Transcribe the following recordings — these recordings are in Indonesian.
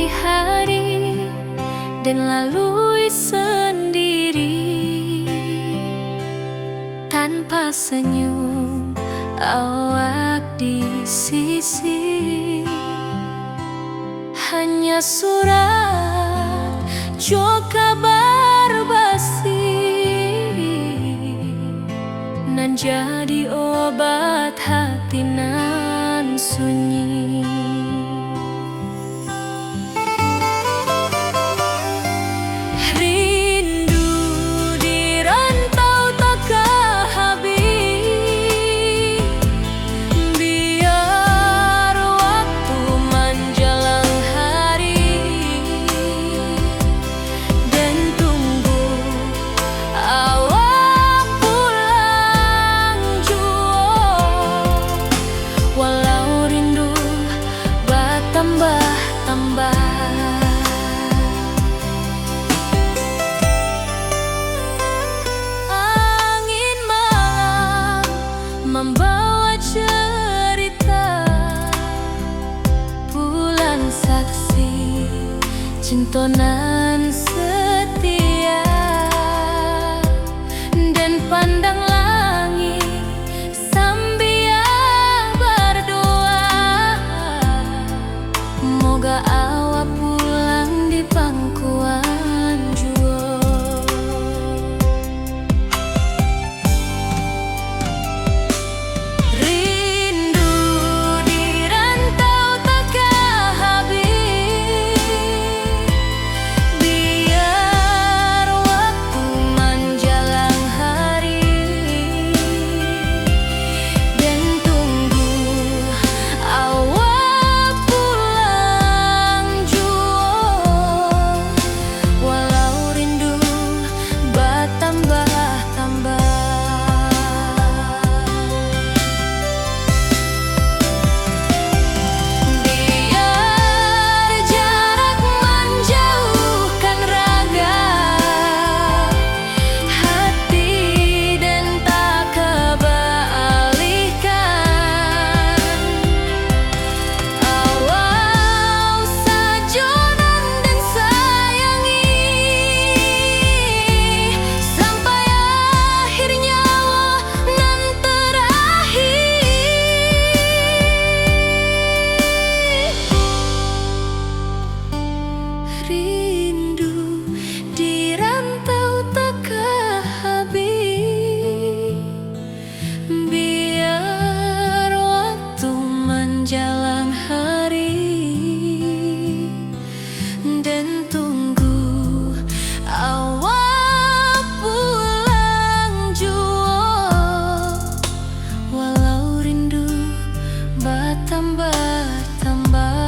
hari-hari dan lalui sendiri tanpa senyum awak di sisi. Hanya surat jo kabar basi nan jadi obat hati nan sunyi. Rindu di rantau takkan habis, biar waktu menjelang hari dan tunggu awak pulang jua. Walau rindu bertambah-tambah, angin malam membawa cerita, bulan saksi cintonan setia, dan pandang langit sambil berdoa, moga awak pulang di pangkuan jua. Rindu di rantau takkan habis, biar waktu menjelang hari dan tunggu awak pulang jua. Walau rindu bertambah-tambah, biar jarak menjauhkan raga hati dan tak kebalihkan. Awal sajonan dan sayangi sampai akhir nyawa nan terakhir. Rindu di rantau takkan habis, biar waktu menjelang hari dan tunggu awak pulang jua. Walau rindu bertambah-tambah.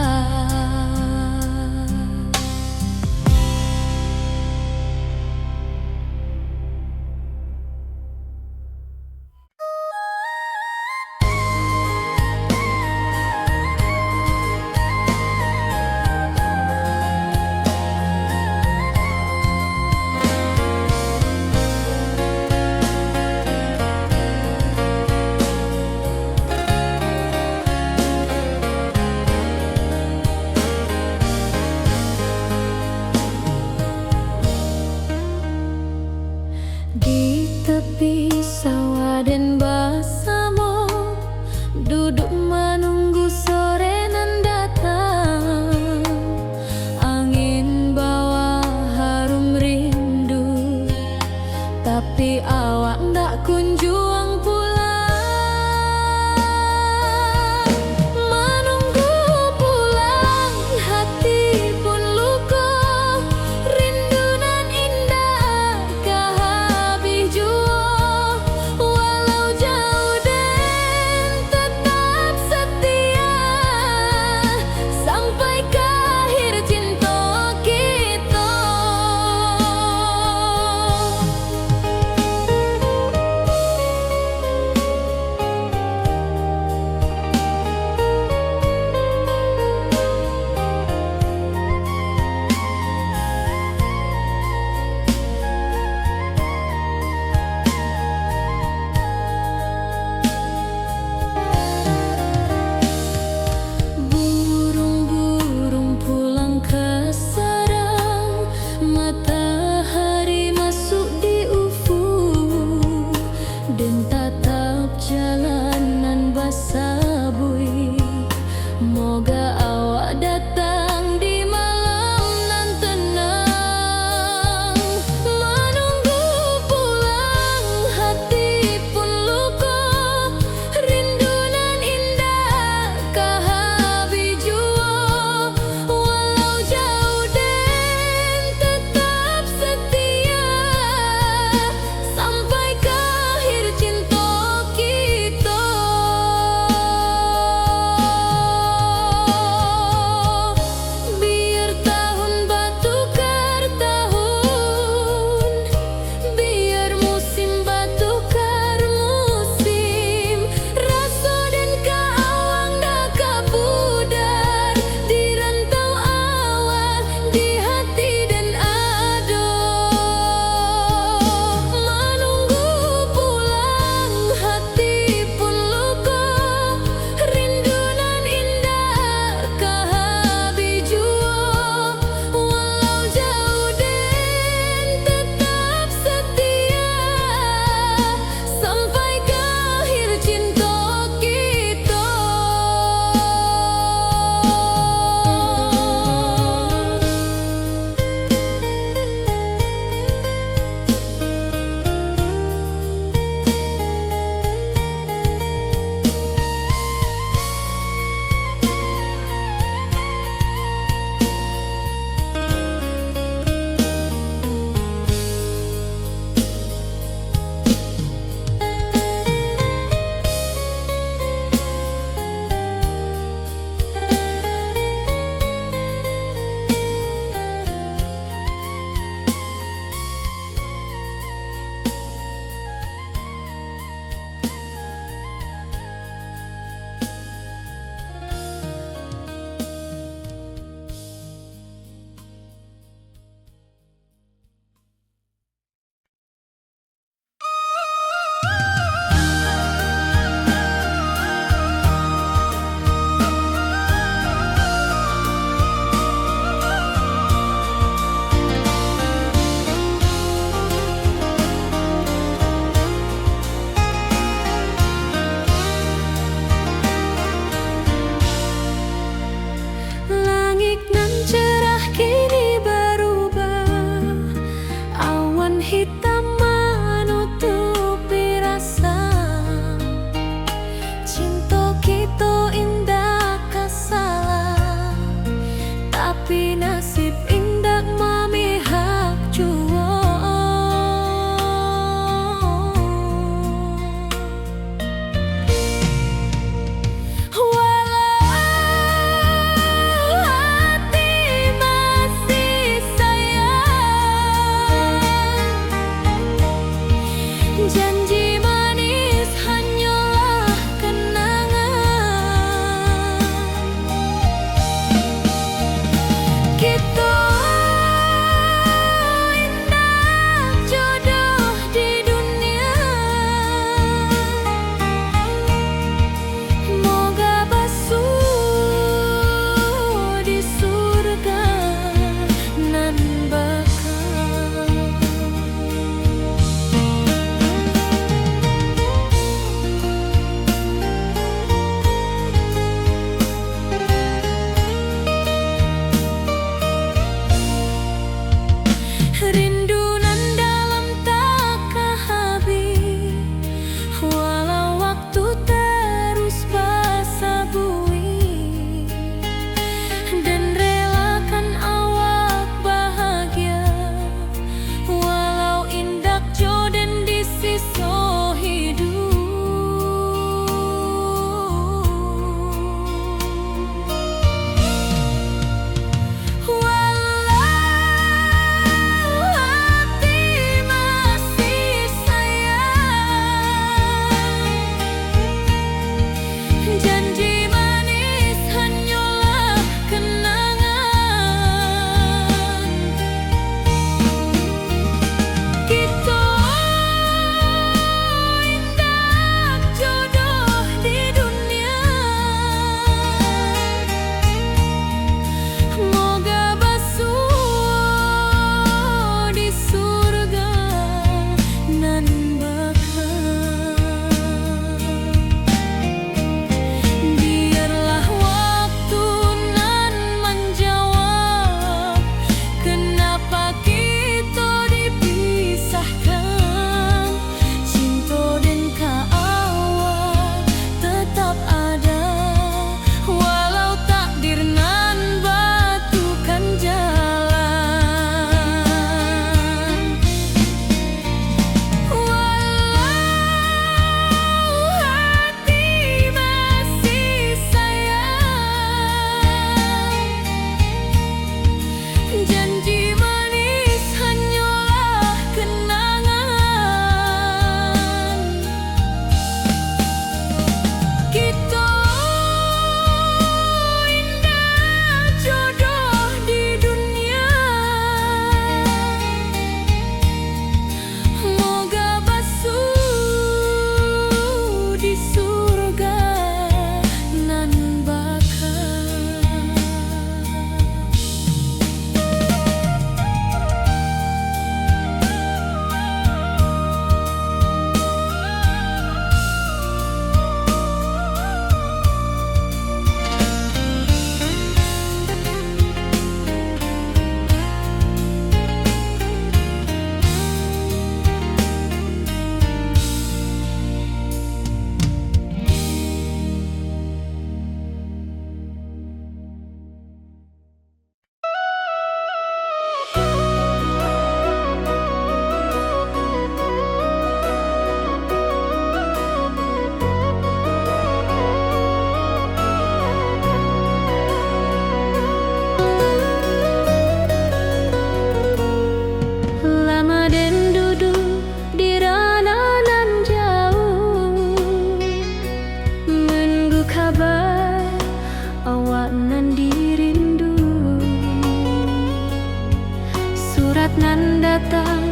datang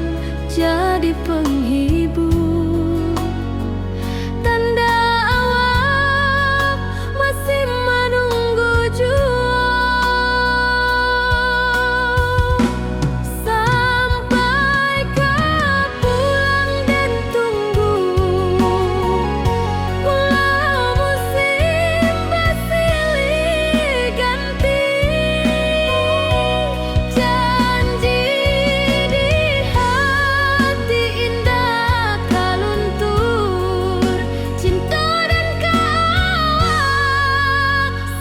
jadi penghibur, tanda awal masih menunggu jua. Sampai kau pulang dan tunggu, walau musim bersilih ganti, janji di hati indah kau luntur, cinta dan kawal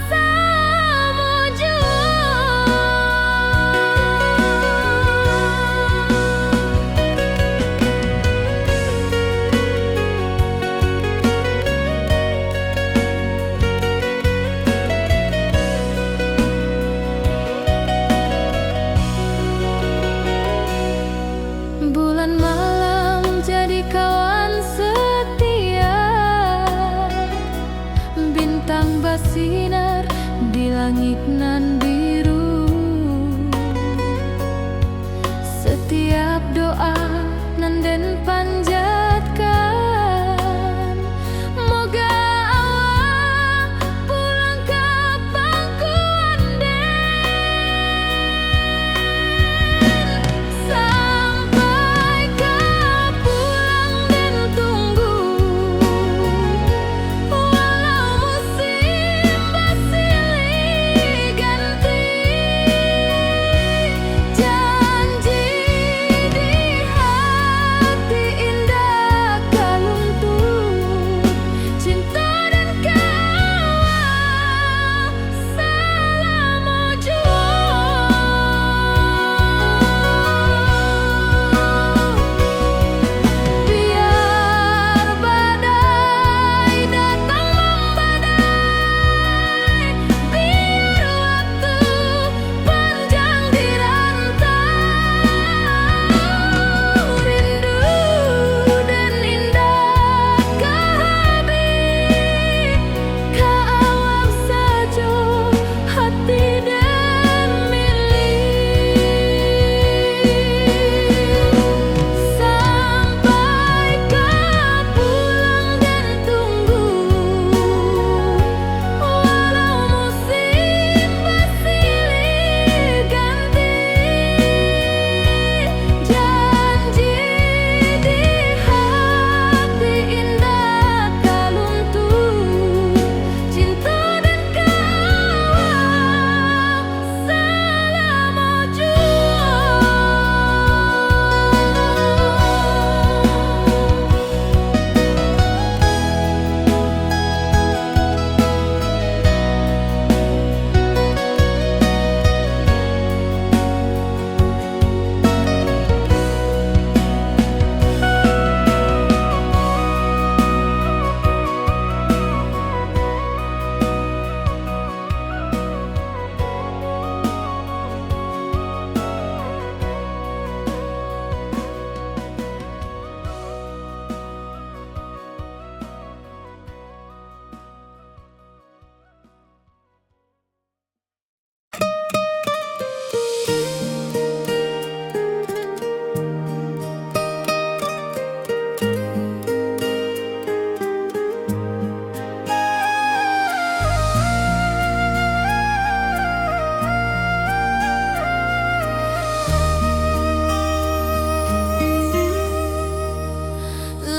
sama jua. Bulan malam jadi kawan setia, bintang bersinar di langit nan biru. Setiap doa nan den panjatkan, moga awak pulang ke pangkuan den. Sampai kau pulang dan tunggu, walau musim bersilih ganti, janji di hati indah kau luntur, cinta dan kawal selama jua. Biar badai datang membadai, biar waktu panjang dirantau, rindu dan indah kehabis, kawal saja hati dan milik. Sampai kau pulang dan tunggu, walau musim bersilih ganti, janji di hati indah kau luntur, cinta dan kawal selama jua.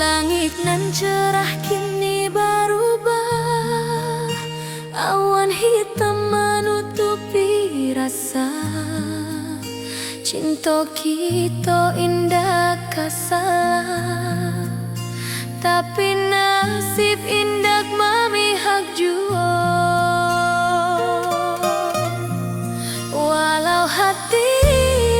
Langit nan cerah kini berubah, awan hitam menutupi rasa, cinta kita indah kasalah, tapi nasib indah memihak jua. Walau hati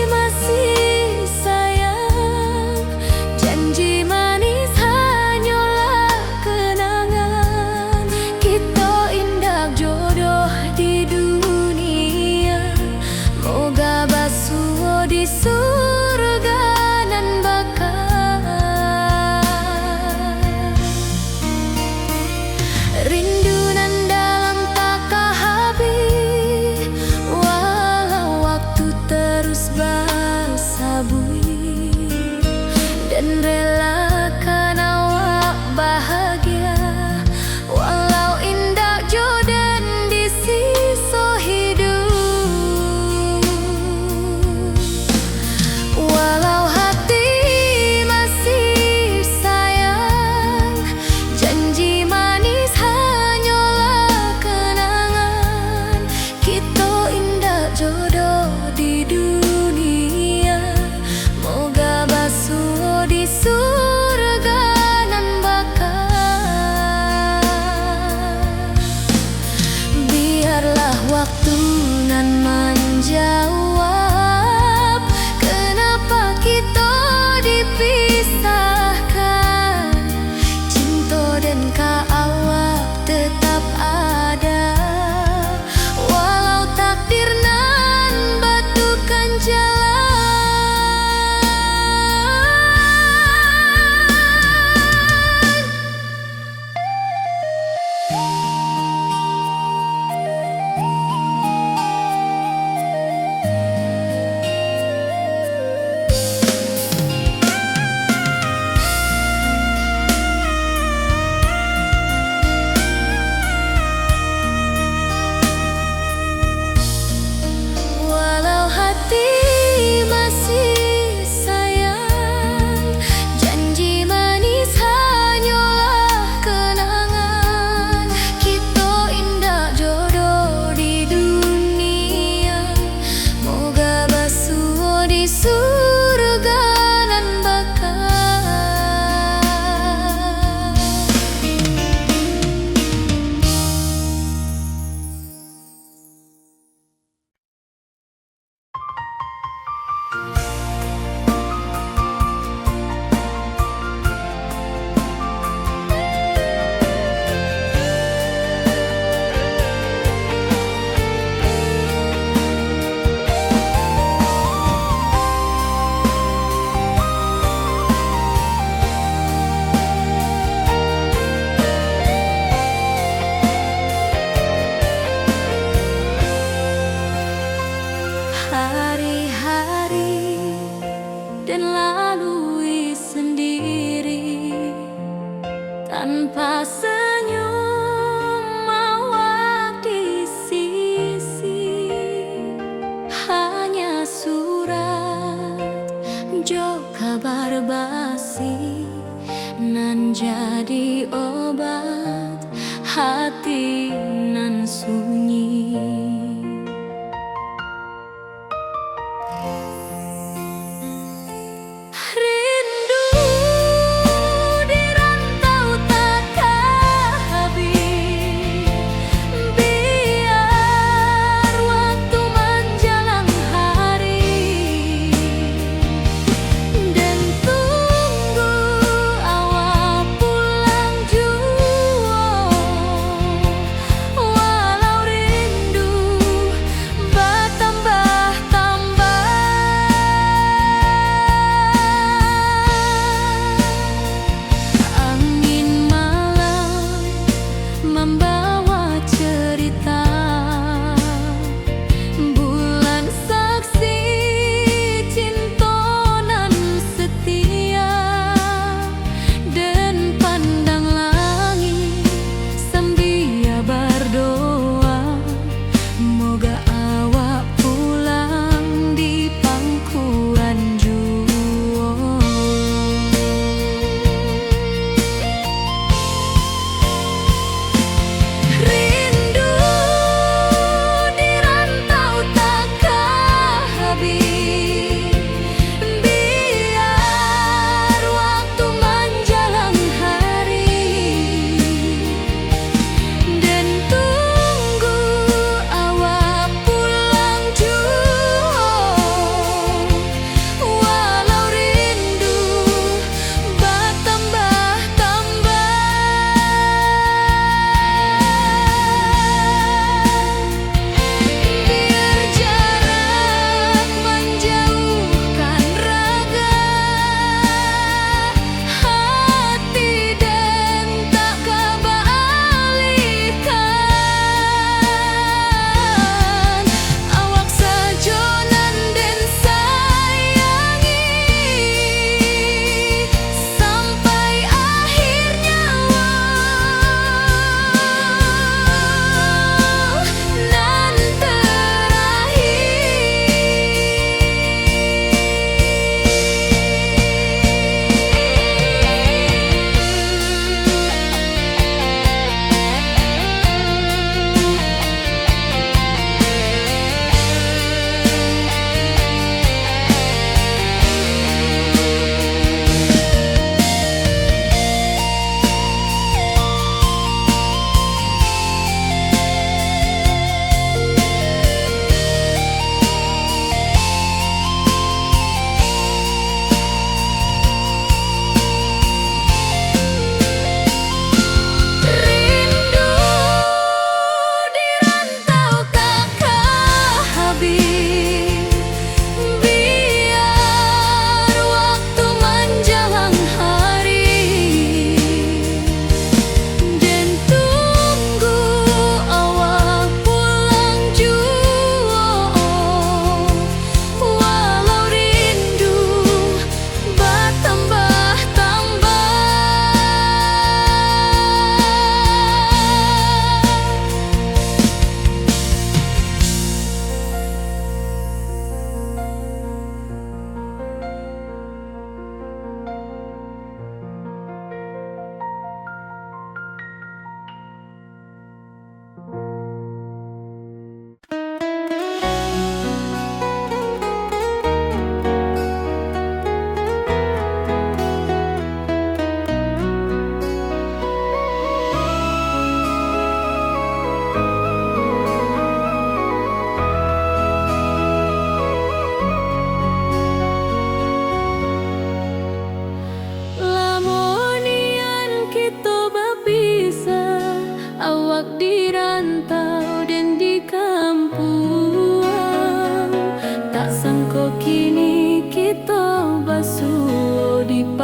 masih sayang, janji manis hanyalah kenangan, kita indah jodoh di dunia, moga basuh di surga nan bakal. Rindu nan dalam jodoh di dunia, moga basuh di surga nan bakal. Biarlah waktu nan menjawab kenapa kita dipisahkan. Cinta dan kaawak tetap ada, walau takdir nan batukan jalan. Walau hati masih sayang, janji manis hanyalah kenangan. Kita indah jodoh di dunia, moga basuh di surga nan bakal. Hari-hari dan lalui sendiri tanpa senyum awak di sisi. Hanya surat jo kabar basi nan jadi obat hati nan sunyi.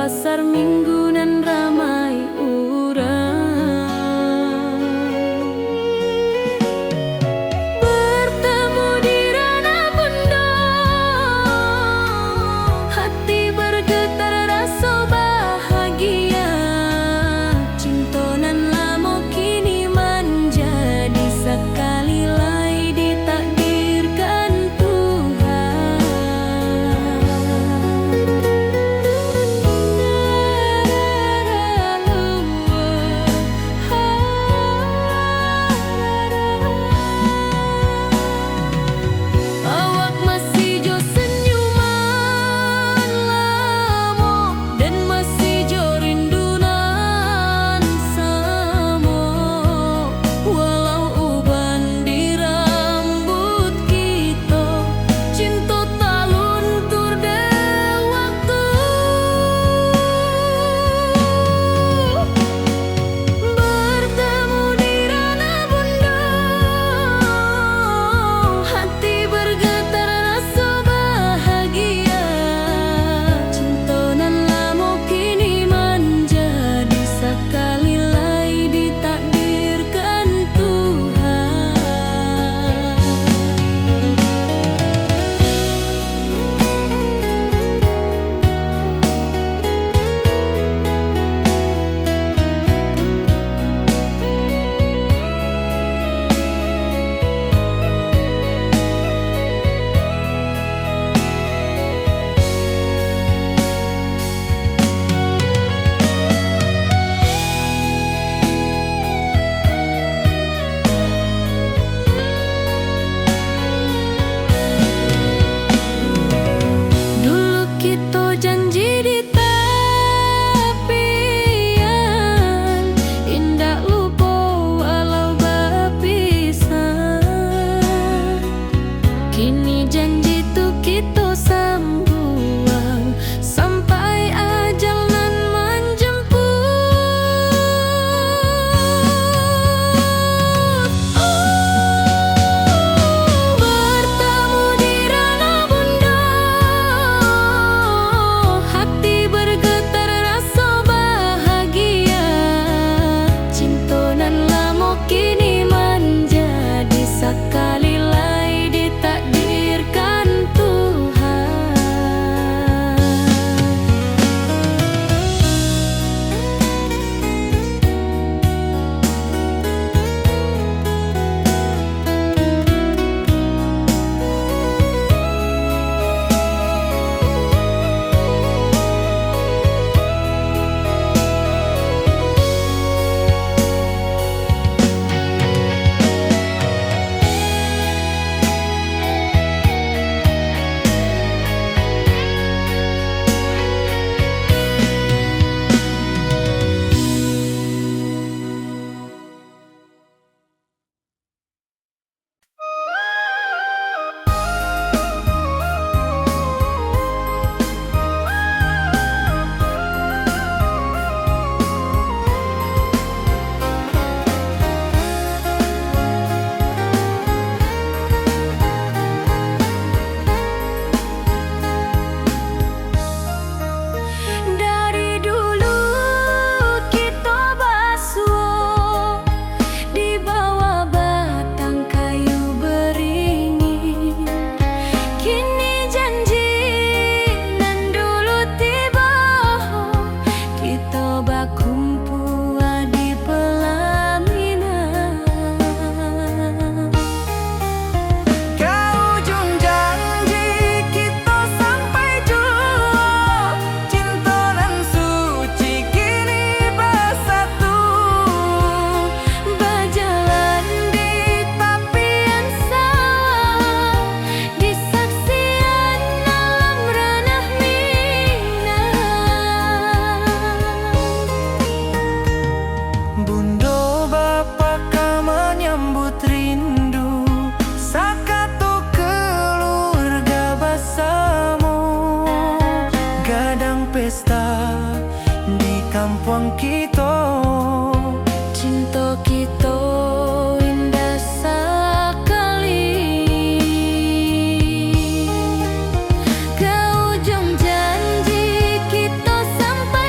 pasar minggu nan ramai urang. Bertemu di Rana Bunda, hati bergetar rasa bahagia. Cinta nan lama kini menjadi sekali lagi ditakdirkan Tuhan. Awak masih jo senyuman lamo dan masih jo rindunan samo. Walau uban di rambut kita, cinta tak luntur de waktu. Bertemu di Rana Bunda, hati bergetar rasa bahagia. Cinta nan lama kini menjadi sekali lagi ditakdirkan Tuhan. Dulu kita janji di tepian, indah lupa walau berpisah. Kini janji tu kita sambuang sampai ajal nan menjemput. Bertemu di Rana Bunda, hati bergetar rasa bahagia. Cinta nan lama kini menjadi sekali lagi ditakdirkan Tuhan. Dari dulu kita basuh di bawah batang kayu beringin. Kini janji nan dulu tiba, kita berkumpul di pelaminan. Ke ujung janji kita sampai jua, cinta nan suci kini bersatu. Berjalan di tepian sawah, di saksian alam ranah Minang. Bunda bapa ka menyambut rindu, sakatu keluarga bersama. Gadang pesta di kampung kita, cinta kita indah sekali. Ke ujung janji kita sampai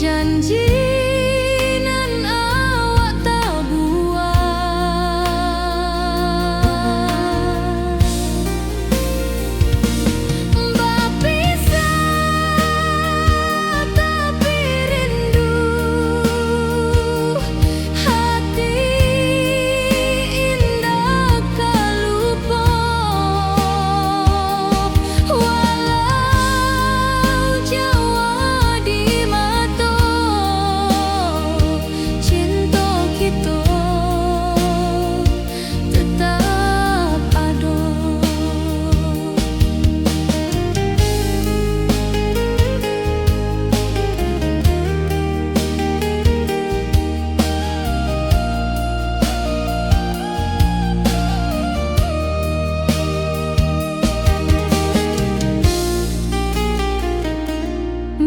janji nan awak tak buat. Berpisah tapi rindu, hati indah tak lupa. Walau jauh di mata, cinta kita tetap ada.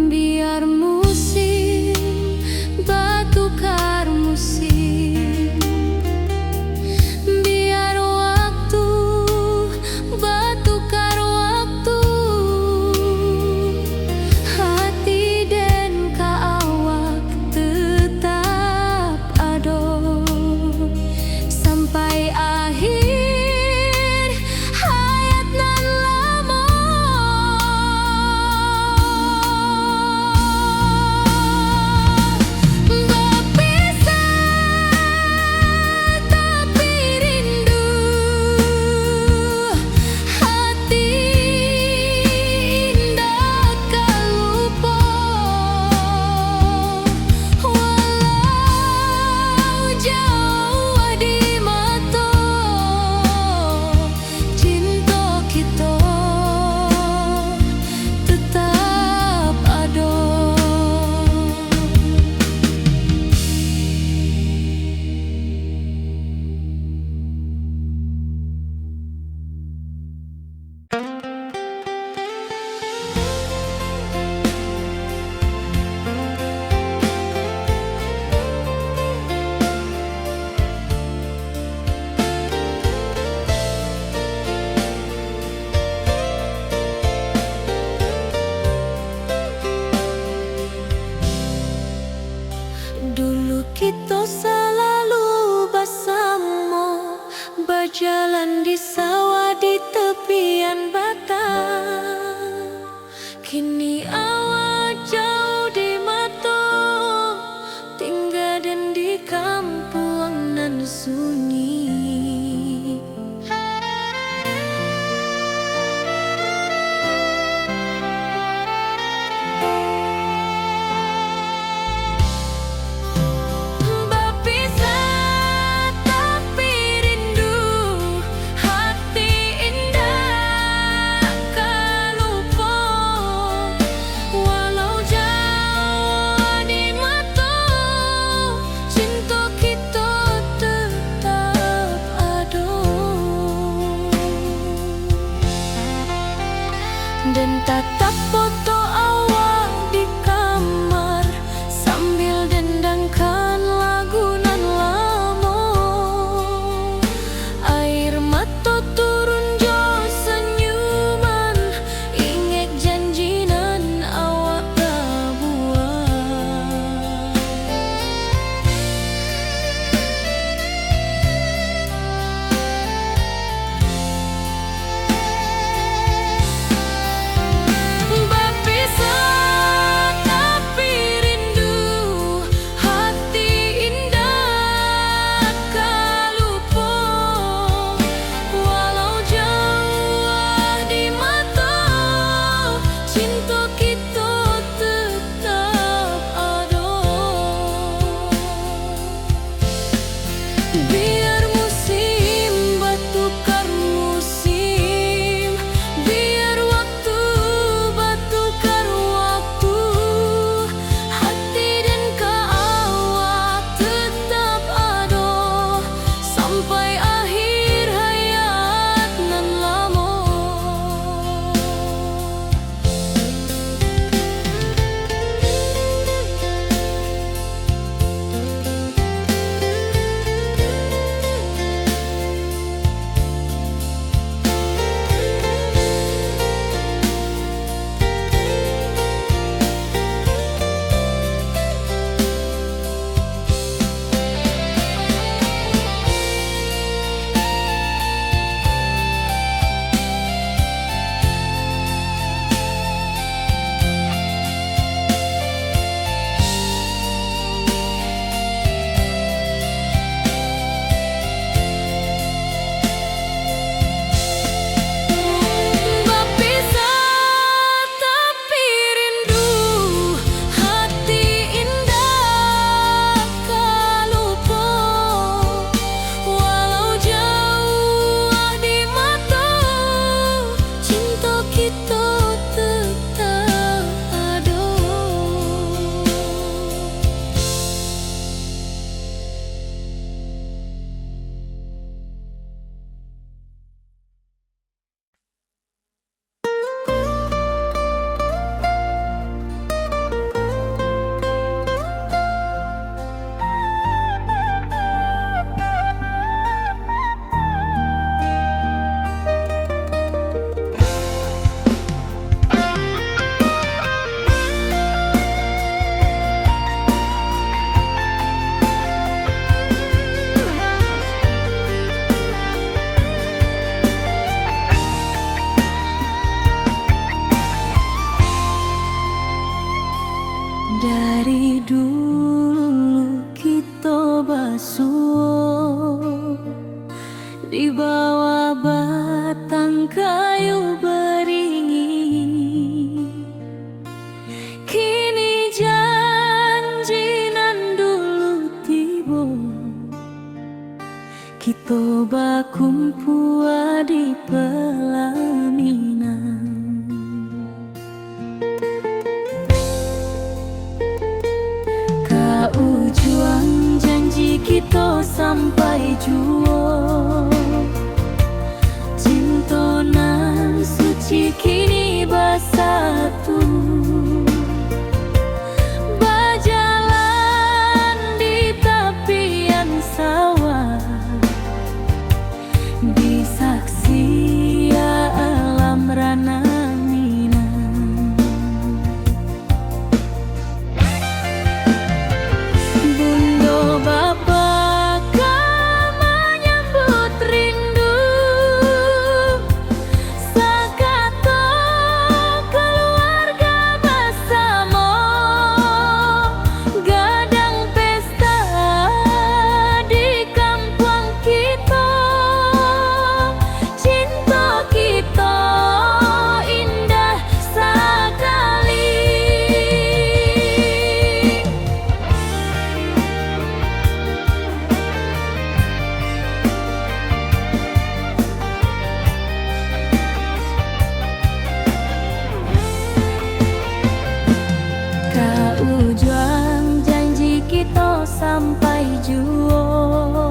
Biar musim bertukar musim, biar waktu bertukar waktu, hati dan awak tetap ada sampai akhir hayat nan lama. Berpisah tapi rindu, hati indah tak lupa. Walau jauh di mata, cinta kita tetap ada. Dulu kita selalu bersama, berjalan di sawah di tepian batang. Kini awak jauh di mata, tinggal dan di kampung nan sunyi. Berpisah tapi rindu, hati kumpua di pelaminan. Kau juang janji kita sampai juo, cintonan suci kini bersatu. Berjalan di tepian sawah, disaksi alam rana Minang. Bundo bapa kau menyambut rindu, sakato keluarga bersama, gadang pesta di kampung kita. Cinta kita indah sekali. Kau juang janji kita sampai juo,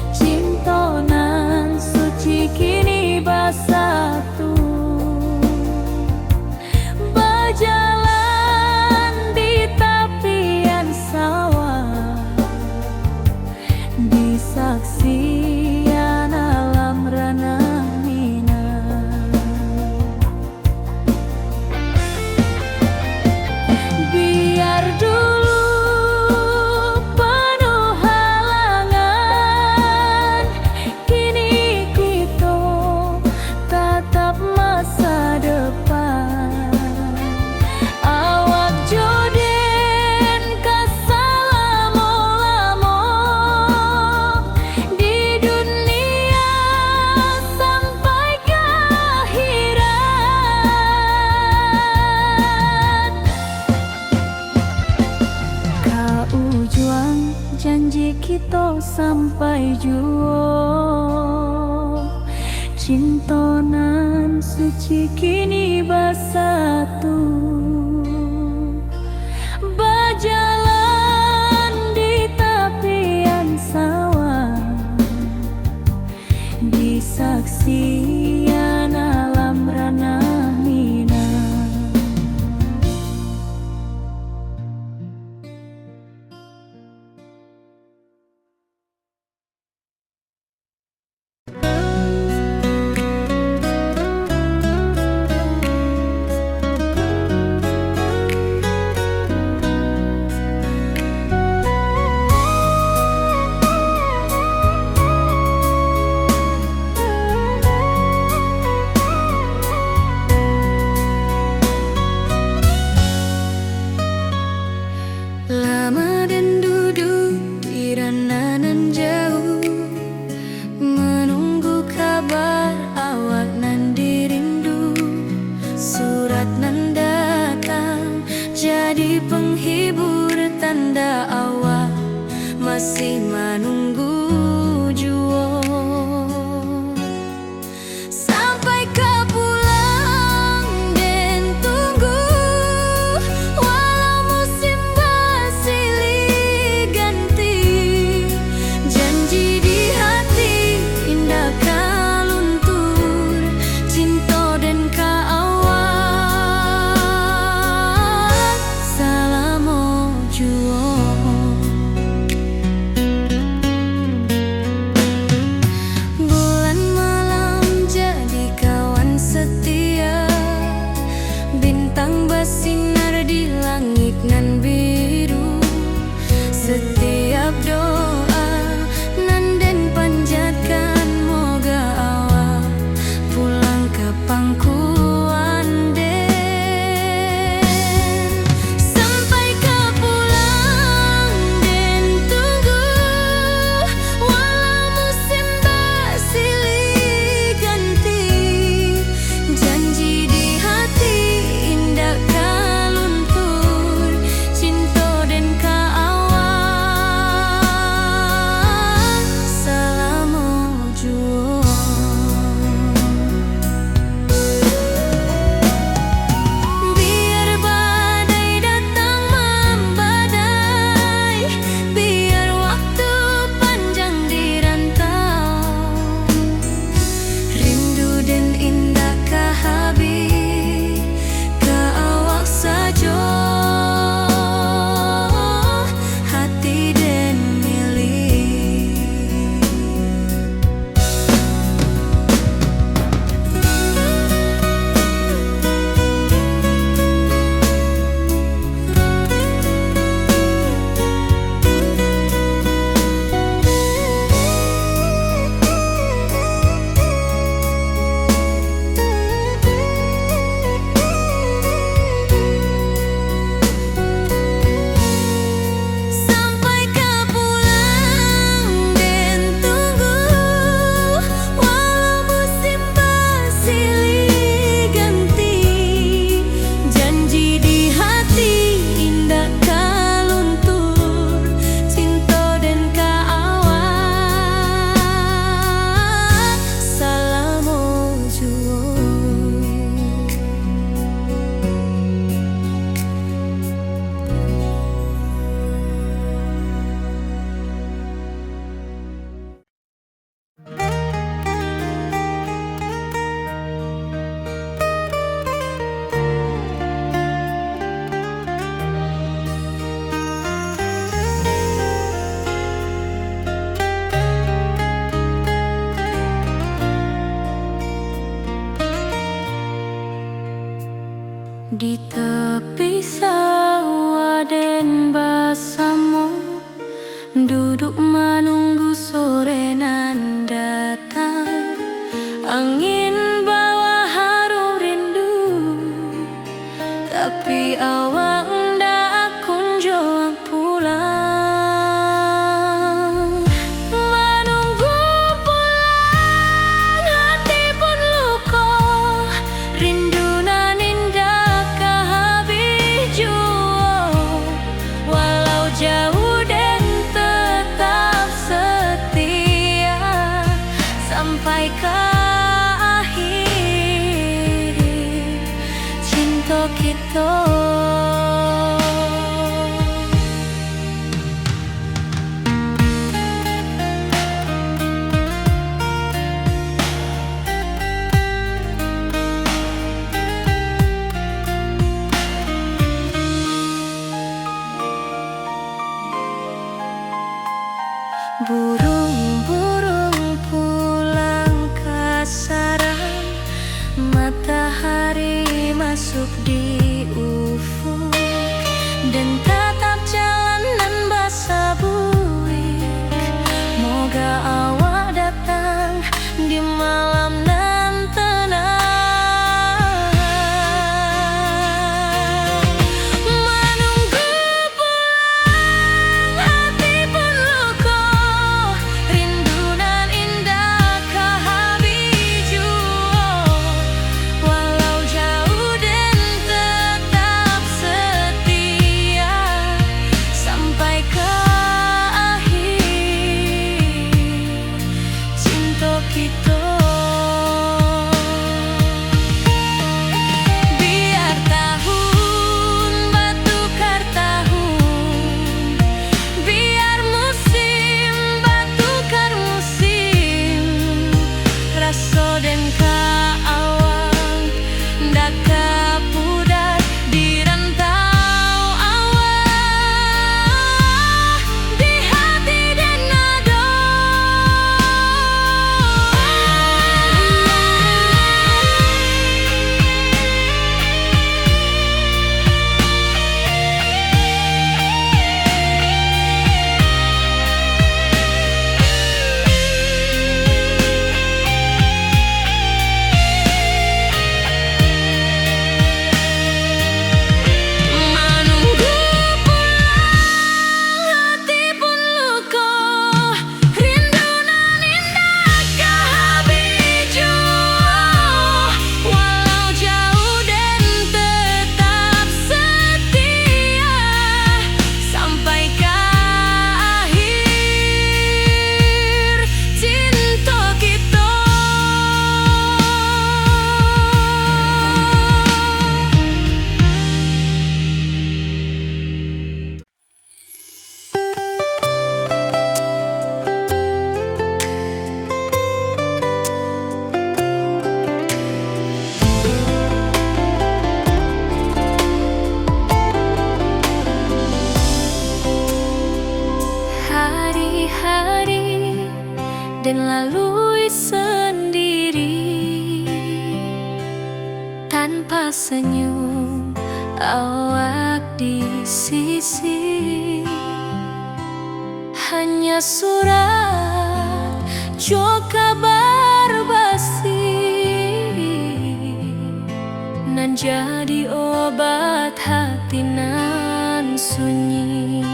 cintonan suci kini bersatu. Berjalan di tepian sawah, disaksikan alam rana Minang. Biar dulu penuh halangan, kini kita tatap masa depan. Awak joden kesalamo-lamo di dunia sampai ke akhirat. Kau juang janji kita sampai juo, cintonan suci kini bersatu. Berjalan di tepian sawah, disaksikan alam rana Minang. Lama dan duduk di ranah jauh, menunggu kabar awak nan dirindu. Surat nan datang jadi penghibur, tanda awak masih menunggu juo. Sampai kau pulang dan tunggu, walau musim bersilih ganti. Janji di hati indah kau luntur, cinta dan kau awak salamo juo. jauh dan tetap setia sampai ke akhir cinta kita. Burung-burung pulang ke sarang, matahari masuk di ufuk, dan tatap jalanan basah buik. Moga awak datang di malam nan tenang. Dan lalui sendiri tanpa senyum awak di sisi. Hanya surat jo kabar basi nan jadi obat hati nan sunyi.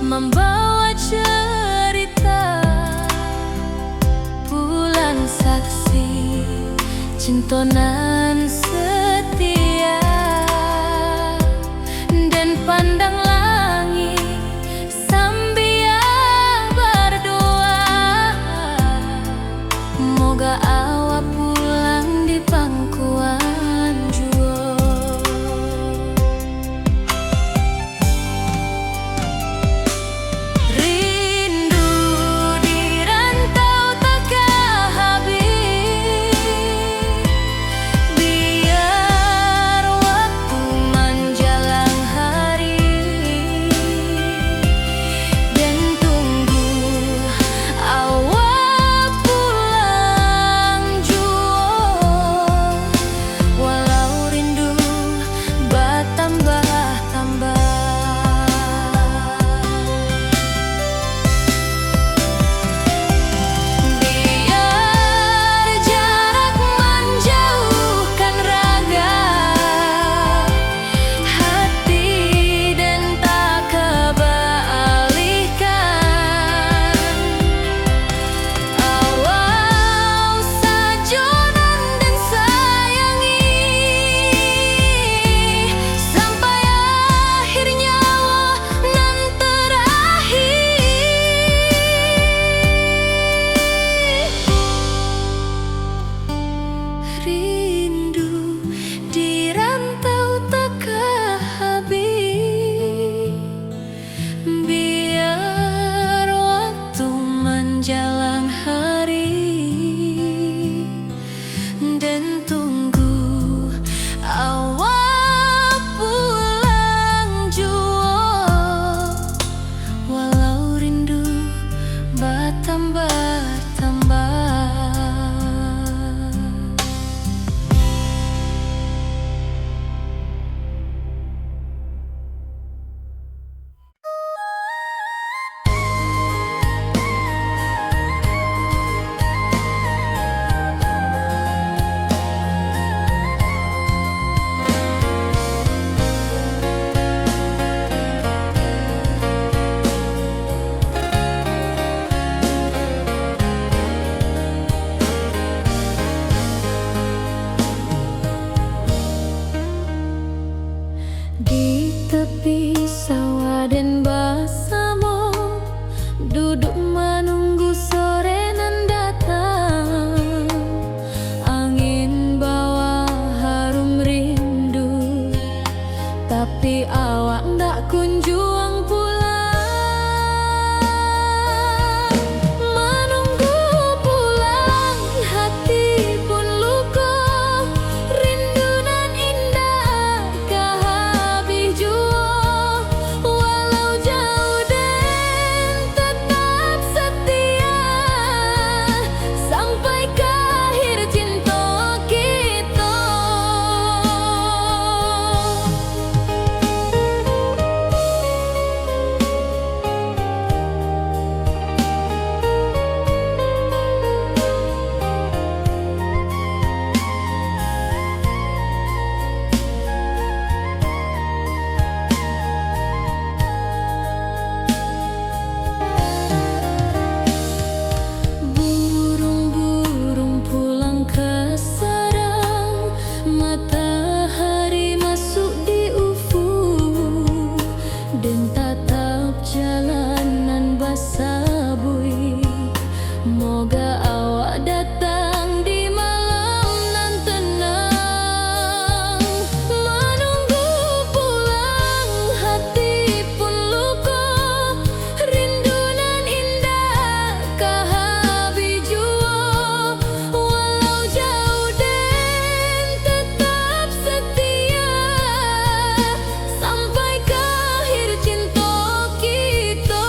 Membawa cerita bulan saksi cinta nan setia, dan pandang langit sambil berdoa. Moga awak pulang di pangkuan jua. awak datang di malam nan tenang. Menunggu pulang hati pun luka, rindu nan indah kahabi jua. Walau jauh den tetap setia, sampai ke akhir cinta kita.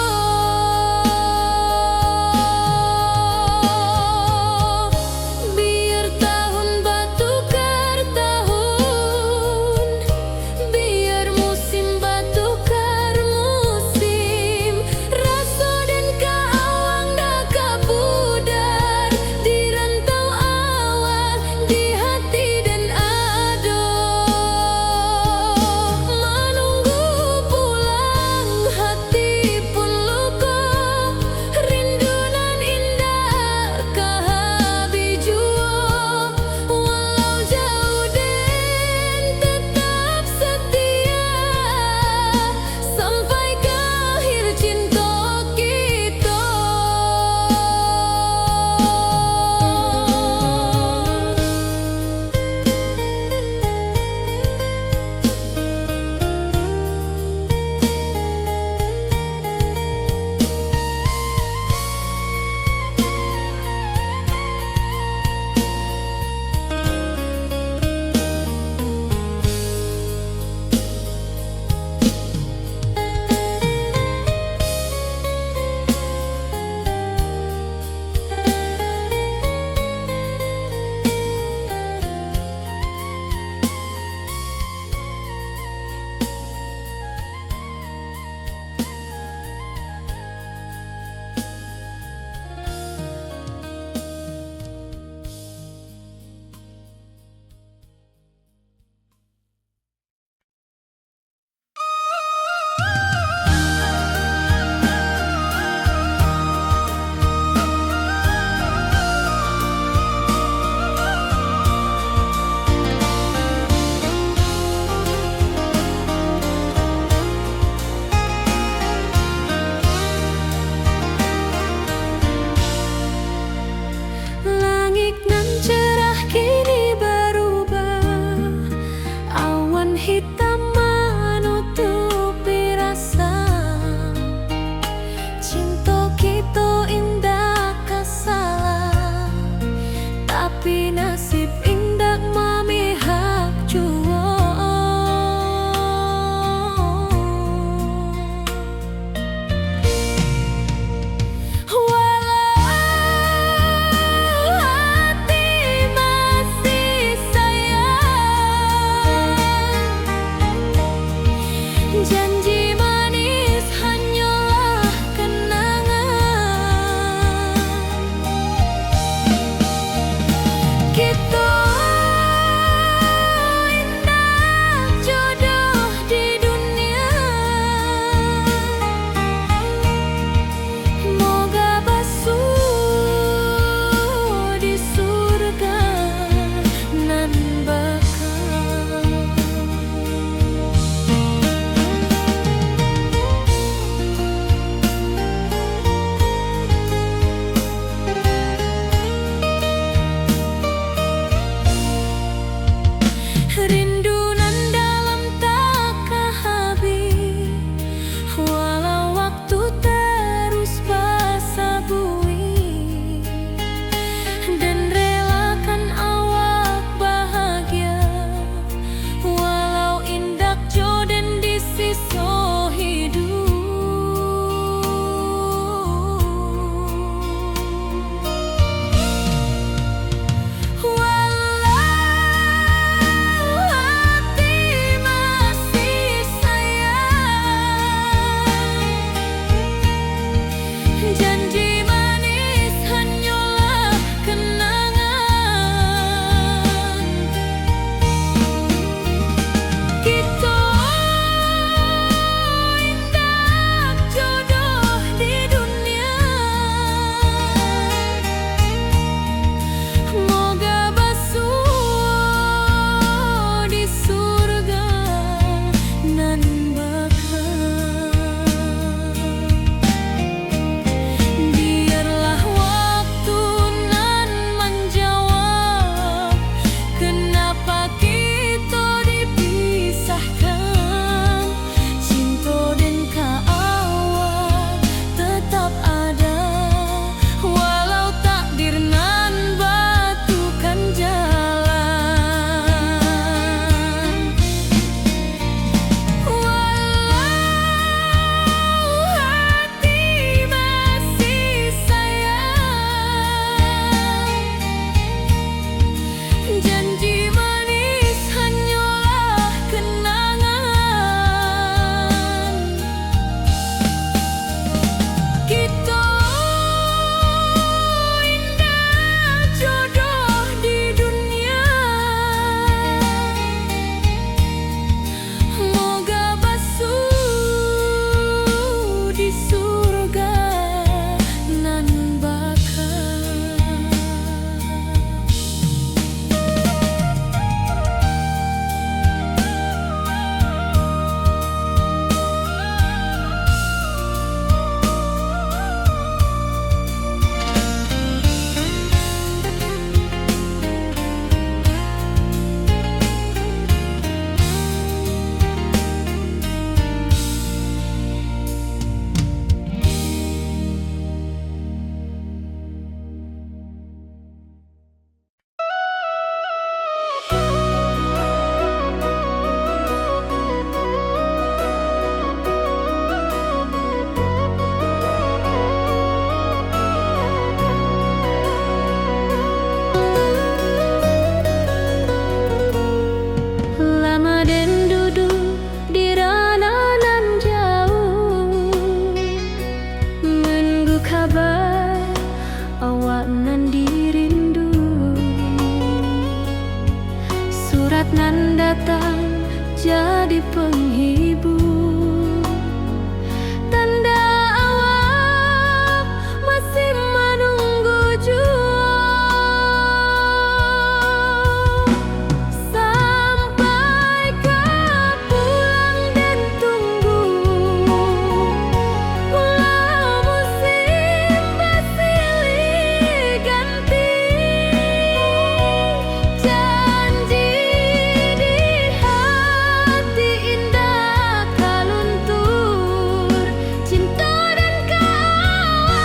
datang jadi penghibur, tanda awal masih menunggu jua. Sampai kau pulang dan tunggu, walau musim bersilih ganti, janji di hati indah kau luntur, cinta dan kawal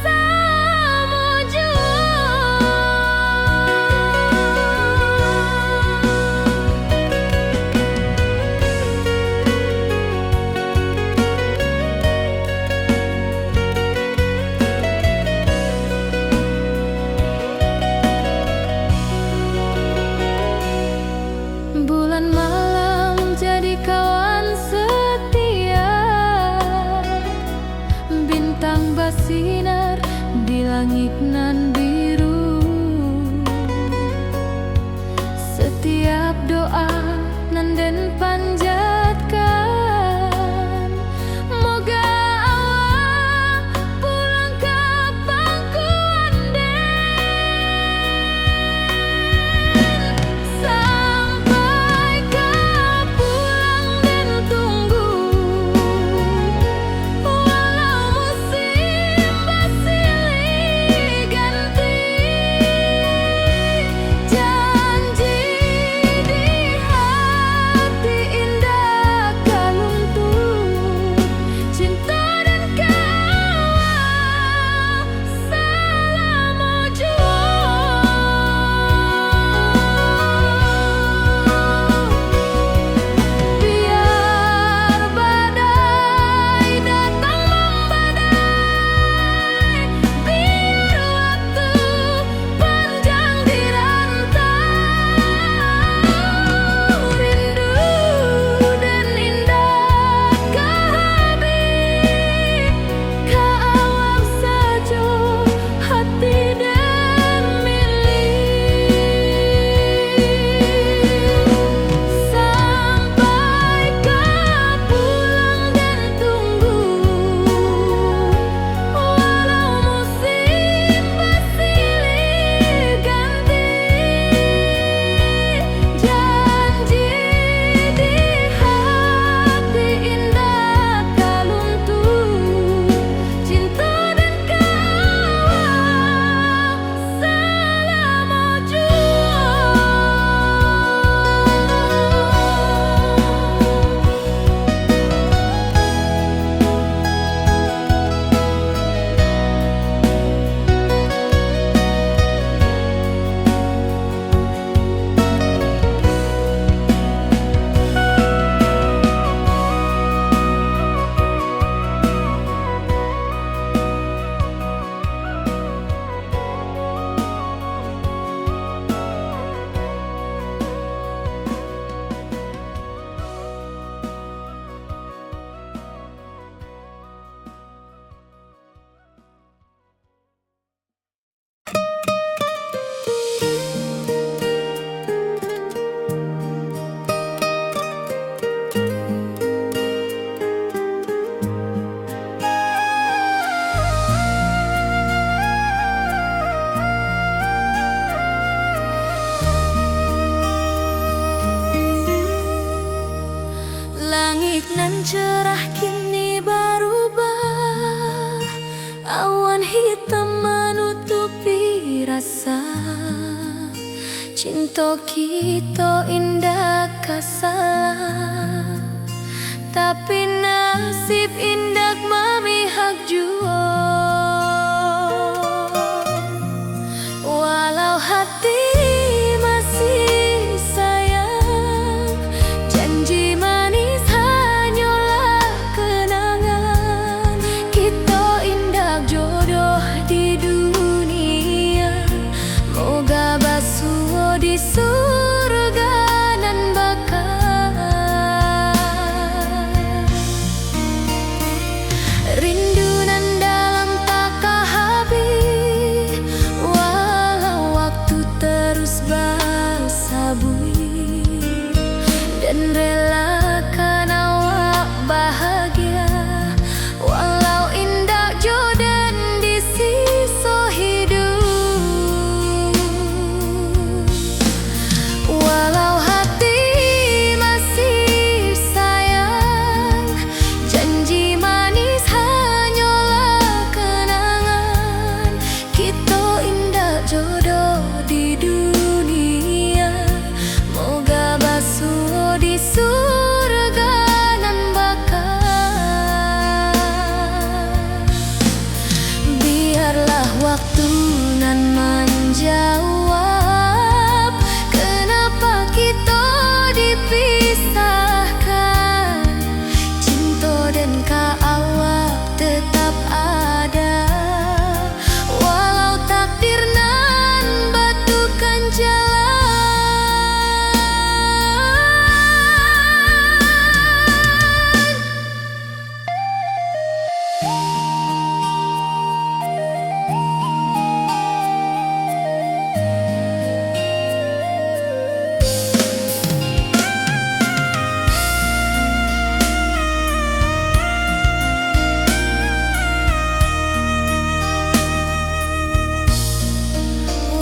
sama jua. Bulan malam jadi kawan setia, bintang bersinar di langit nan biru. Setiap doa nan den panjatkan, moga awak pulang ke pangkuan. Sampai kau pulang dan tunggu, walau musim bersilih ganti, janji di hati indah kau luntur, cinta dan kawal selama jua. Biar badai datang membadai, biar waktu panjang dirantau, rindu dan indah kehabis, kawal saja hati dan milik. Sampai kau pulang dan tunggu, walau musim bersilih ganti, janji di hati indah kau luntur, cinta dan kawal selama jua. Langit nan cerah kini berubah, awan hitam menutupi rasa, cinta kita indah kasalah, tapi nasib indah memihak jua. Walau hati masih sayang, janji manis hanyalah kenangan, kita indah jodoh di dunia, moga basuh di surga nan bakal. Rindu nan dalam jawab, kenapa kita dipisahkan. Cinta dan kaawak tetap ada, walau takdir nan batukan jalan.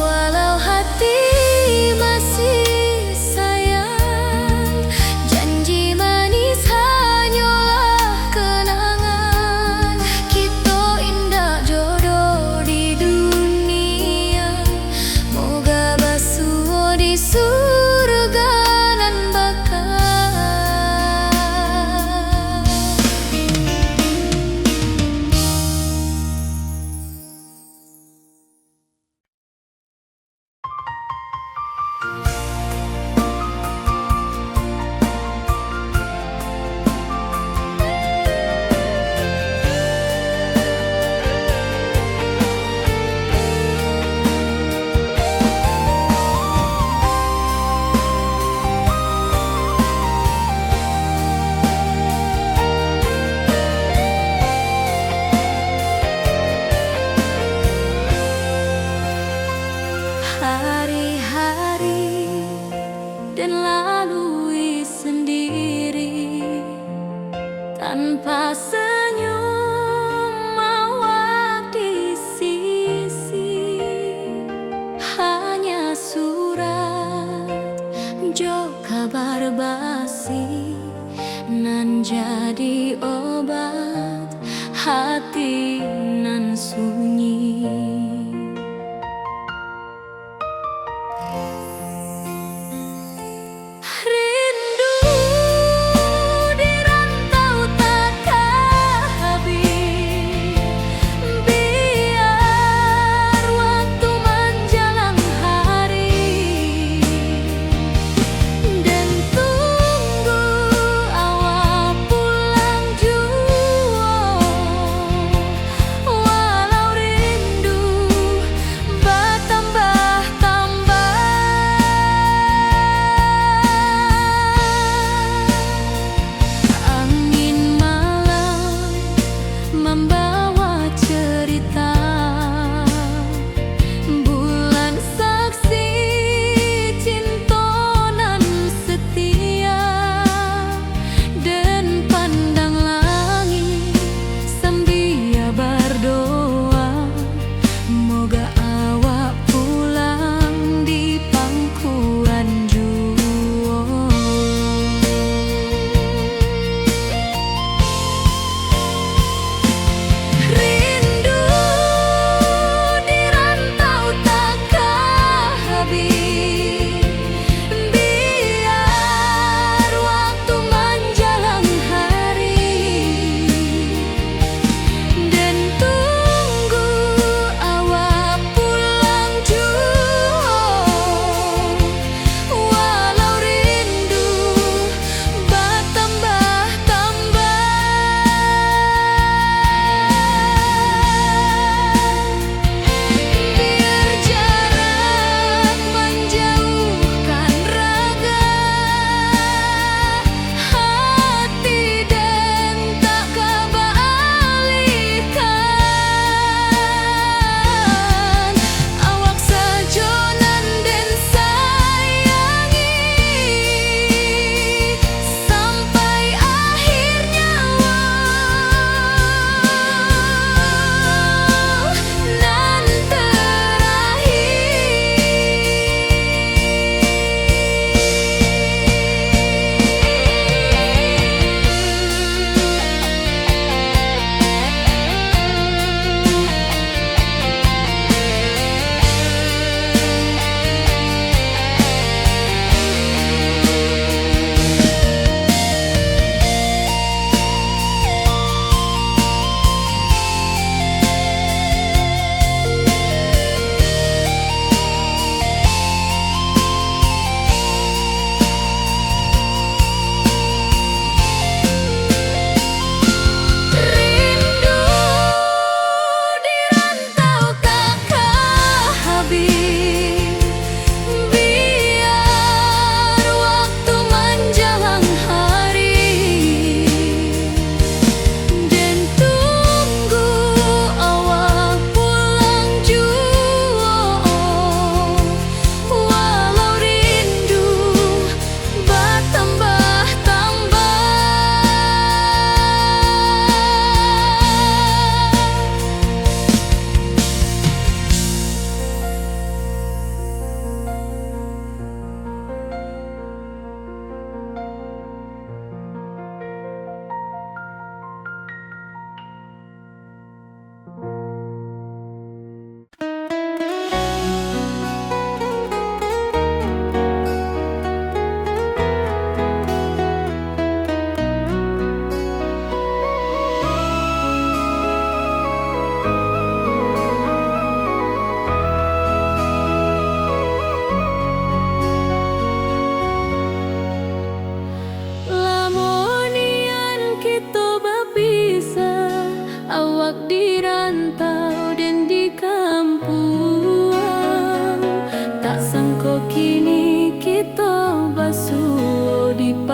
Walau hati masih sayang, janji manis hanyalah kenangan. Kita indah jodoh di dunia, moga basuh di surga nan bakal. Hari-hari dan lalui sendiri, tanpa senyum mawar di sisi. Hanya surat jo kabar basi nan jadi obat hati nan sunyi. Rindu di rantau takkan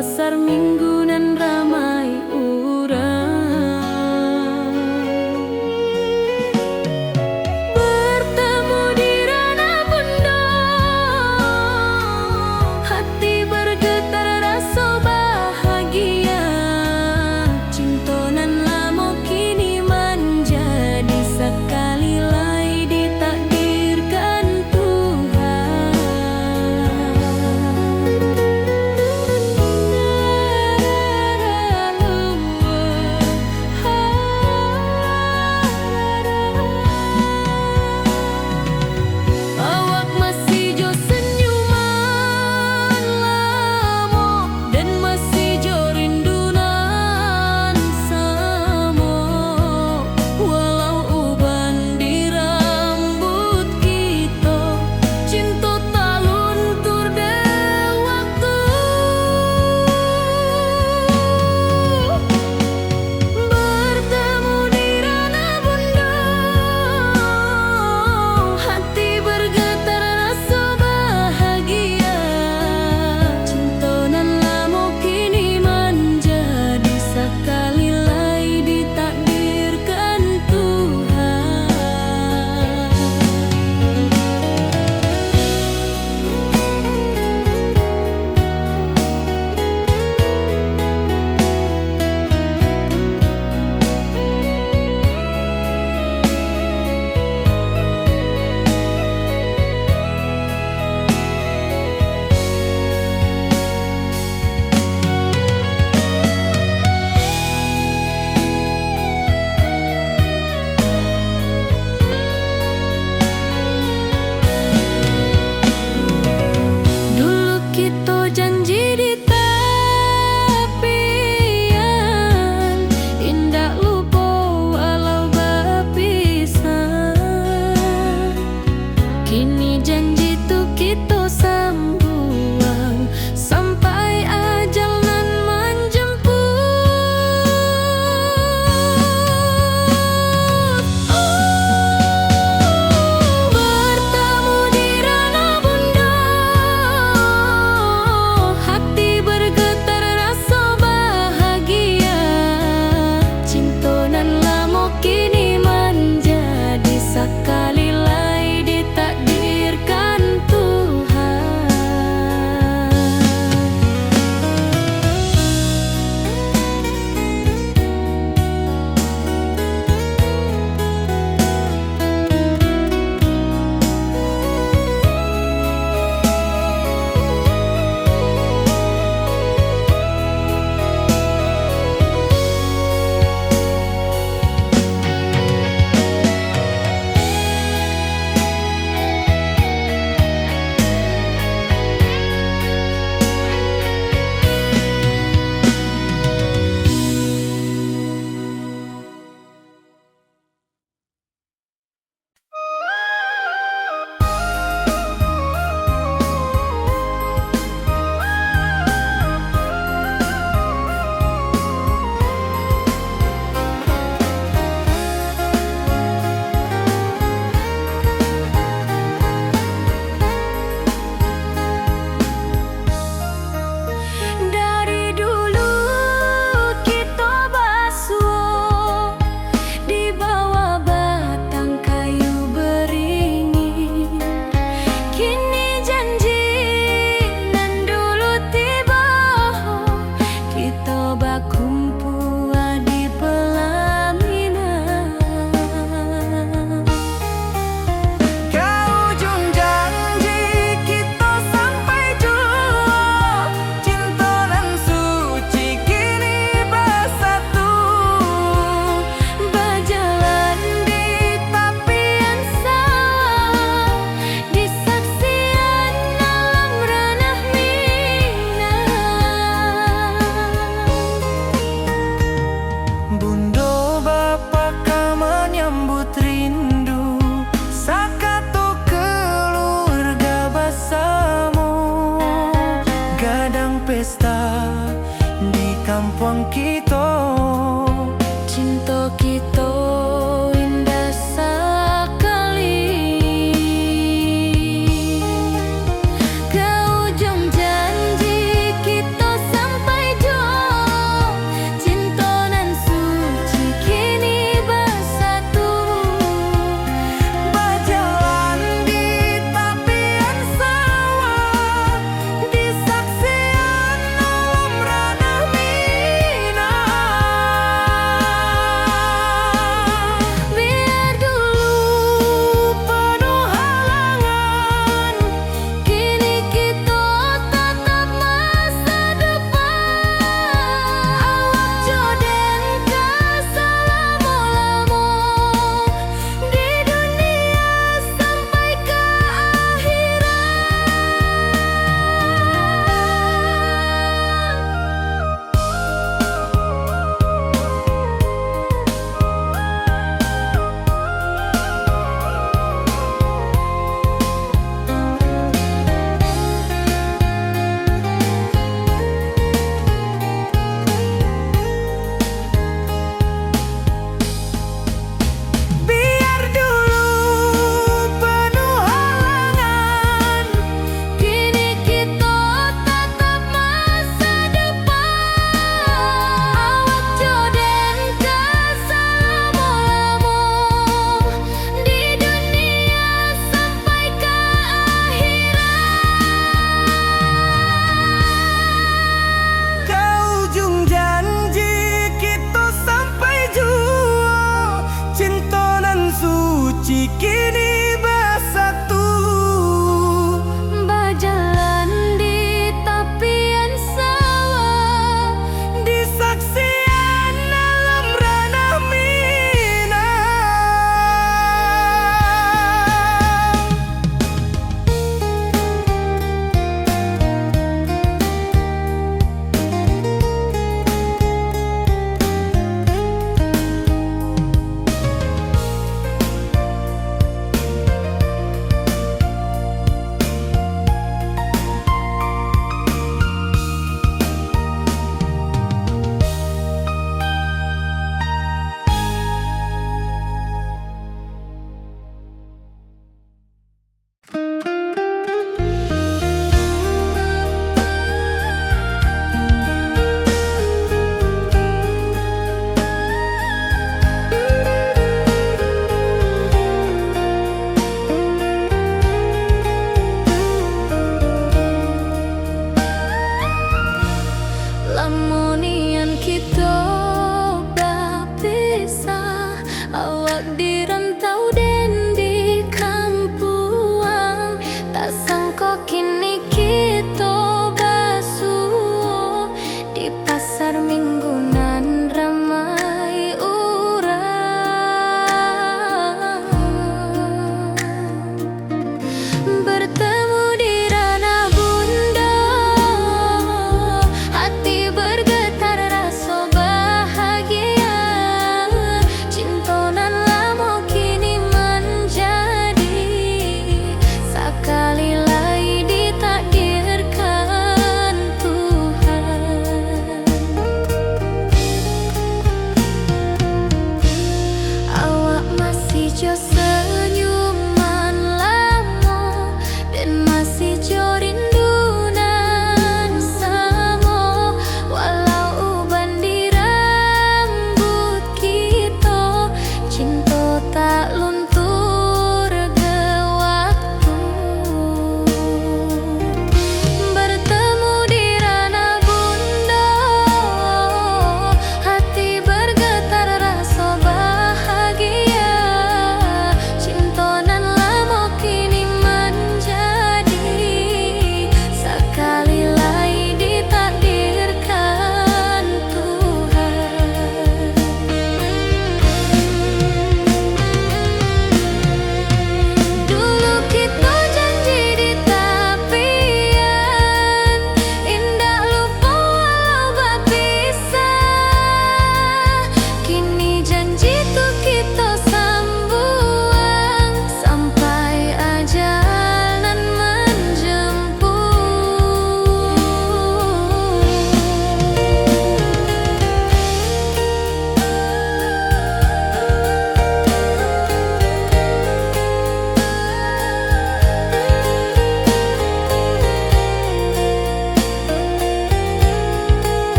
pasar minggu nan ramai urang. Bertemu di ranah bunda, hati bergetar rasa bahagia. Cinta nan lama kini menjadi sekali lai ditakdirkan Tuhan. Awak masih jo senyuman lamo dan masih jo rindunan samo. Walau uban di rambut kita, cinta tak luntur de waktu. Bertemu di ranah bunda, hati bergetar rasa bahagia. Cinta nan lama kini menjadi sekali lai ditakdirkan Tuhan. Dulu kita janji di tepian, indah lupa walau berpisah. Kini janji tu kita sambung sampai ajal nan menjemput. Bertemu di ranah bunda, hati bergetar rasa bahagia. Cinta nan lama kini menjadi sekali lai ditakdirkan Tuhan. Dari dulu kita basuh di bawah batang kayu beringin. Kini janji nan dulu tiba, kita berkumpul di pelaminan. Ke ujung janji kita sampai jua, cinta dan suci kini bersatu. Berjalan di tepian sawah, di saksian alam ranah Minang. Bunda bapa ka menyambut rindu, sakato keluarga bersama. Gadang pesta di kampung kita, cinta kita indah sekali. Ke ujung janji kita sampai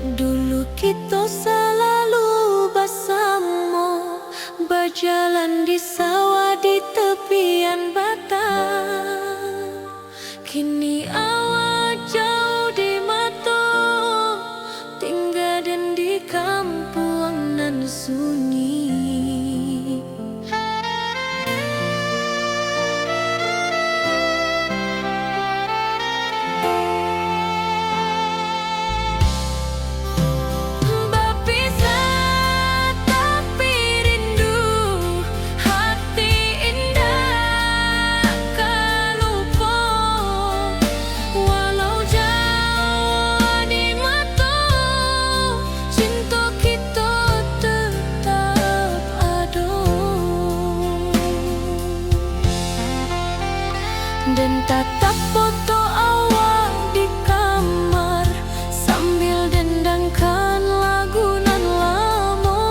Dulu kita selalu bersama, berjalan di sawah di tepian batang. Kini awak jauh di mata, tinggal dan di kampung nan sunyi. Dan tatap foto awak di kamar sambil dendangkan lagu nan lama.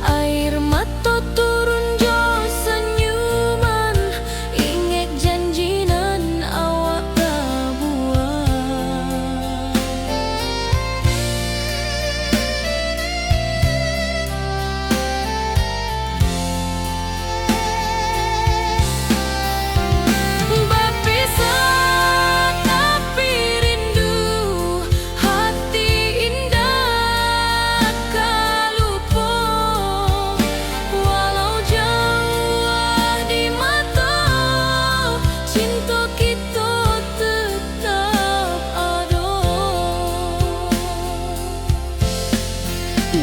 Air mata turun jo senyuman, ingat janji nan awak buat.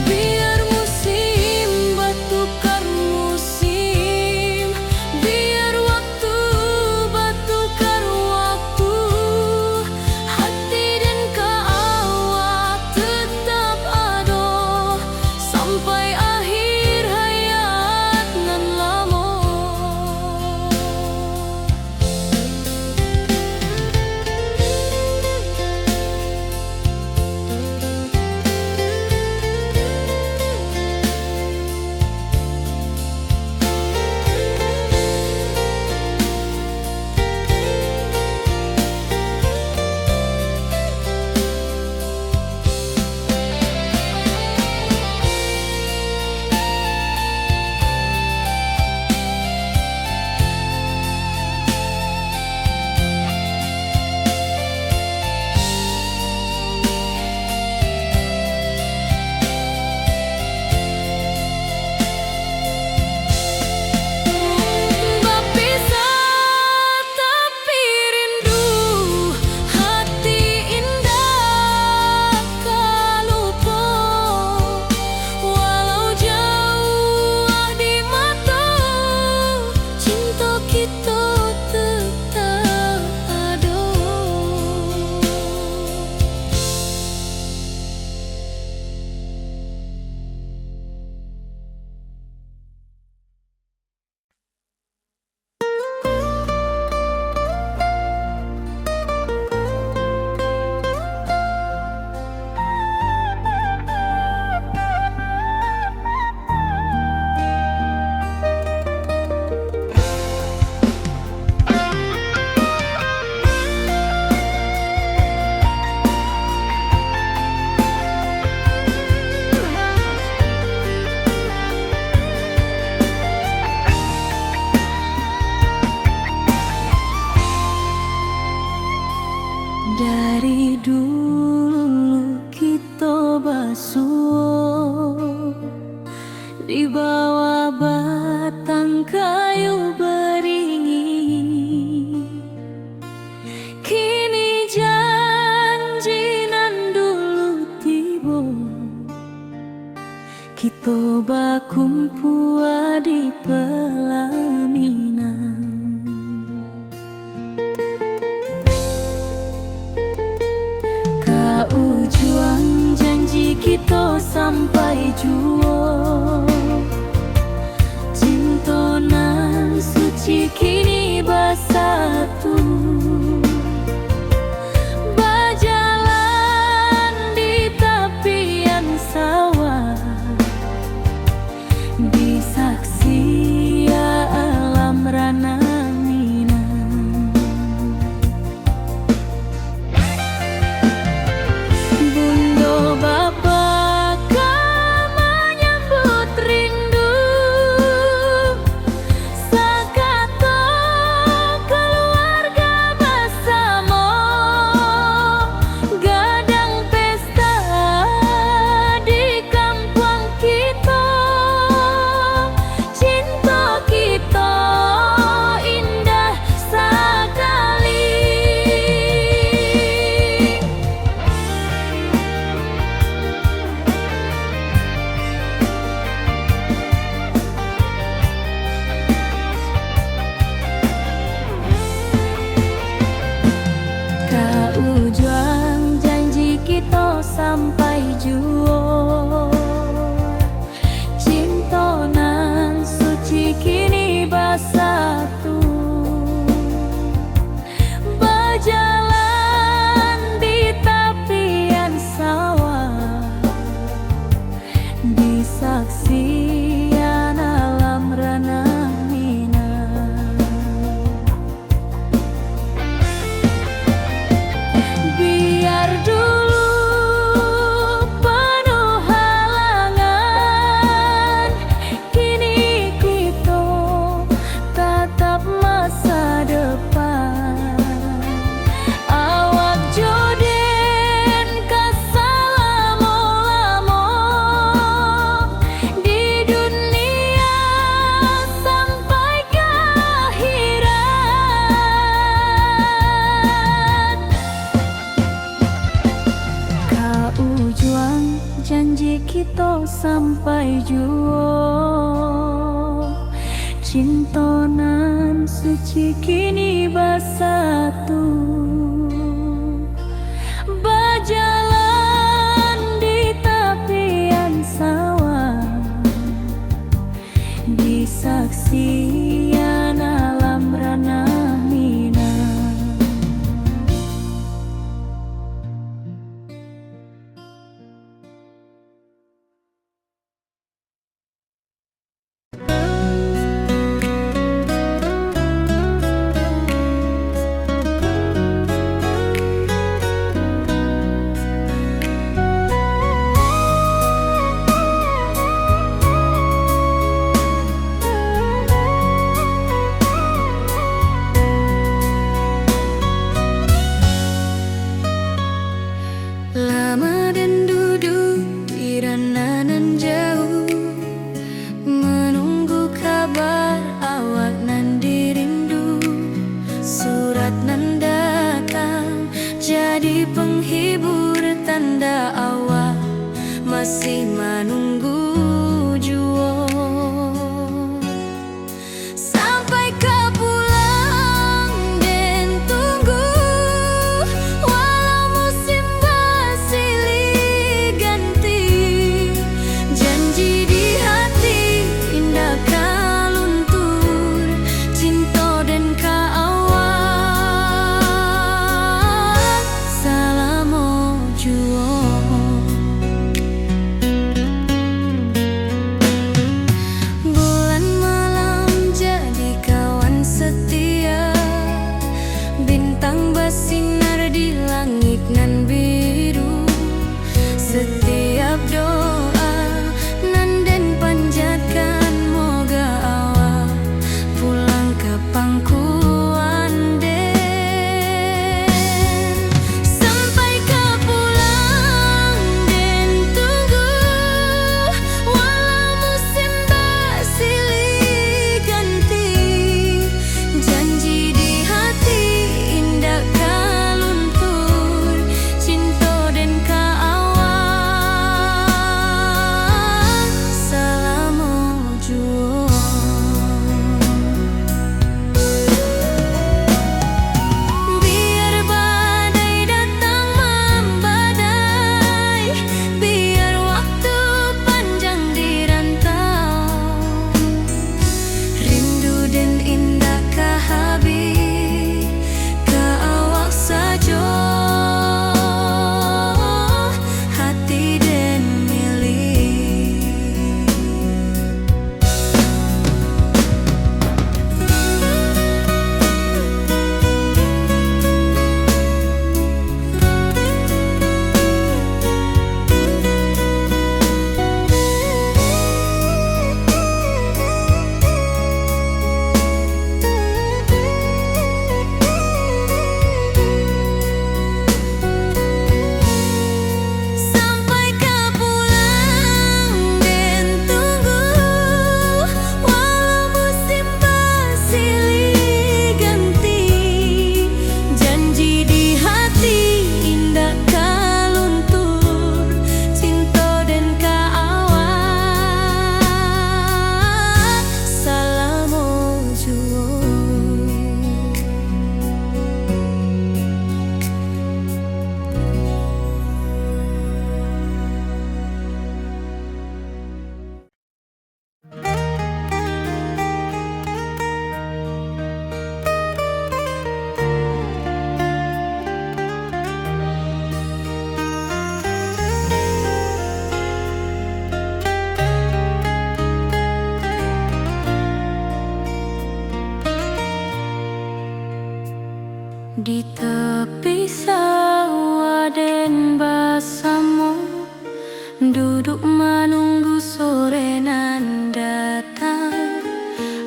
Biar musim bertukar musim, biar waktu bertukar waktu, hati dan awak tetap ada sampai akhir hayat nan lama. Dari dulu kita basuh di bawah batang kayu beringin. Kini janji nan dulu tiba, kita bakumpul di pelaminan. Juang janji kita sampai jua, cinta nan suci kini bersatu. Berjalan di tepian sawah, disaksi alam rana Minang. sampai juo. Cinta nan suci kini bersatu, berjalan di tepian sawah, di saksian alam ranah Minang. Biar dulu penuh halangan, kini kita tatap masa depan. Awak joden kesalamo-lamo di dunia sampai ke akhirat. Kau juang janji kita sampai juo. Cinta nan suci kini bersatu, berjalan di tepian sawah, di saksian alam ranah Minang. Lama dan duduk di ranah jauh, menunggu kabar awak nan dirindu. Surat nan datang jadi penghibur, tanda awak masih menunggu juo. Sampai kau pulang dan tunggu, walau musim bersilih duduk menunggu sore nan datang.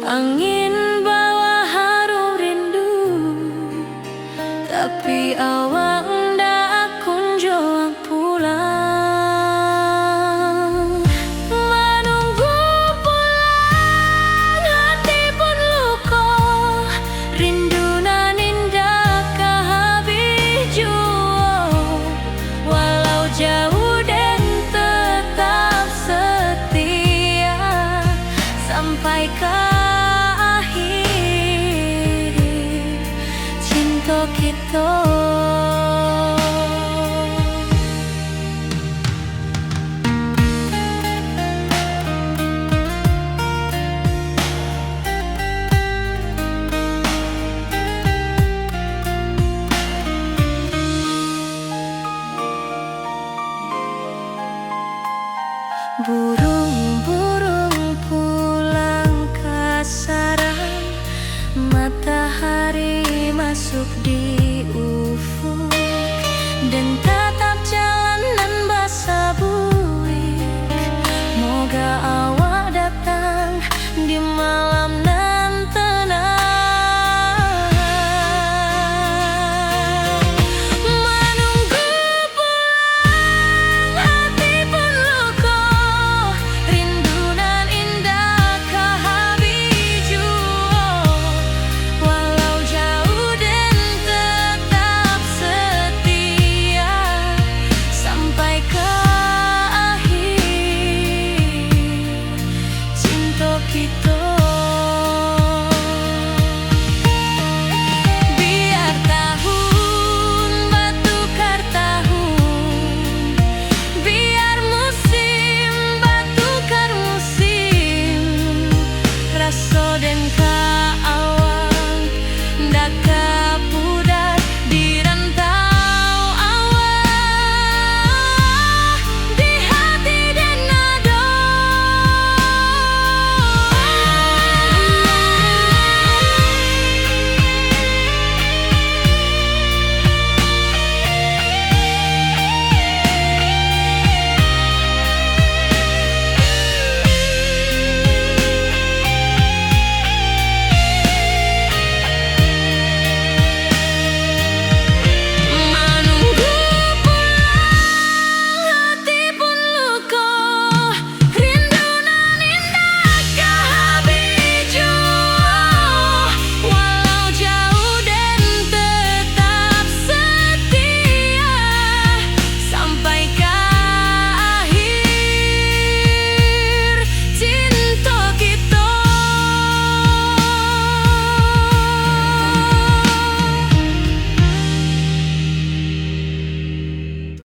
Angin bawa harum rindu, tapi awak ndak kunjung pulang. Menunggu pulang hati pun luka, rindu nan indah kehabis jua. Walau jauh dan tetap setia sampai ke akhir cinta kita. Burung